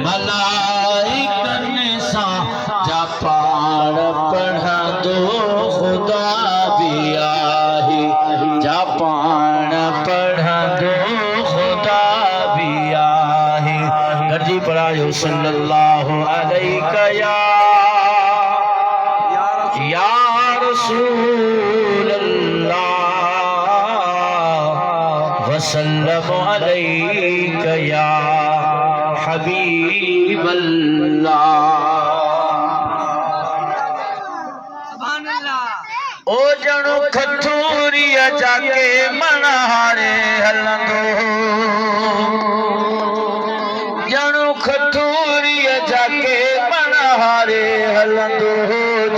मलाइकन सा जा पाण पढ़ा दो खुदा भी आहे जा पाण पढ़ा दो खुदा भी आहे। गॾिजी पढ़ायो सल्लल्लाहु अलैहि या रसूल अल्लाह वसल्लम अलैका या हबीब अल्लाह। ओ जणो खथूरिया जाके मनारे हलंदो जणो खथूरिया जाके मनारे हलंदो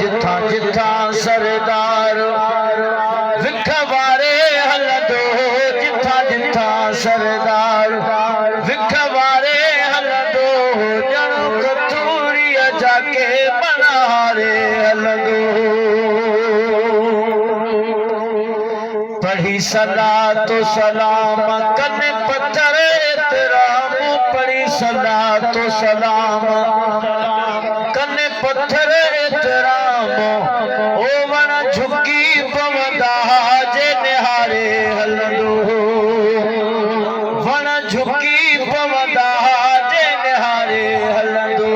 जिथा जिथा सरदार विख वारे हलंदो जिथा जिथा सरदार विख वारे हलंदो जणो खथूरिया जाके मनारे हलंदो। पढ़ी सलातो सलाम कने पत्थर एतराम पढ़ी सलातो सलाम कने पत्थर एतराम ओ वन झुकी पवंदा जे निहारे हलंदो वन झुकी पवंदा जे निहारे हलंदो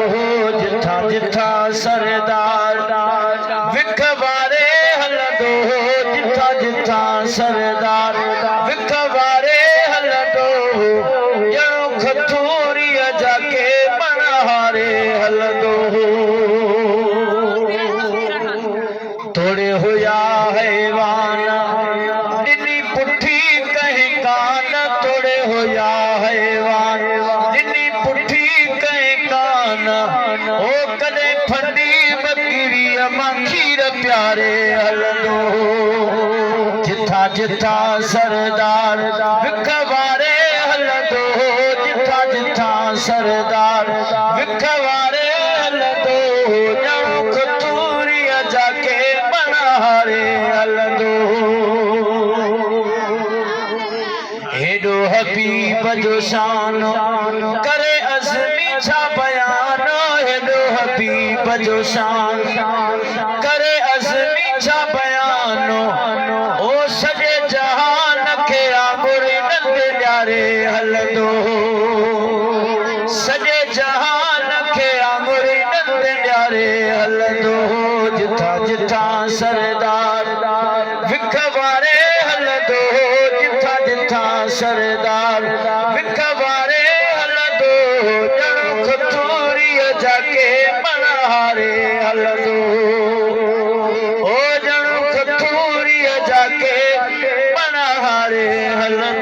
जिथा जिथा सरदार विख वारे हलंदो जिथा जिथा सरदार विख वारे हलंदो जणो खथूरिया जाके मनारे हलंदो। थोड़े हुया हैवान ॾिनी पुठी कहीं कान थोड़े हुया हैवान ॾिनी पुठी कहीं कान ओ कॾहिं फंडी बकरीअ मां खीर प्यारे हलंदो जिथा जिथा सरदार विख वारे हलंदो जिथा जिथा सरदार विख वारे हलंदो ॼणो खथूरिया जाके मनारे हलंदो। हेॾो हबीब जो शान करे अज़मी छा बयान हेॾो हबीब जो शान करे अज़मी छा बयान ओ सॼे जहान खे आंगुरी नंद ॾियारे हलंदो सॼे जहान खे आंगुरी नंद ॾियारे हलंदो जिथा जिथा सरदार विख वारे हलंदो जिथा जिथा सरदार विख वारे हलंदो ॼणो खथूरिया जाके मनारे हलंदो ओ ॼणो खथूरिया जाके मनारे हलंदो।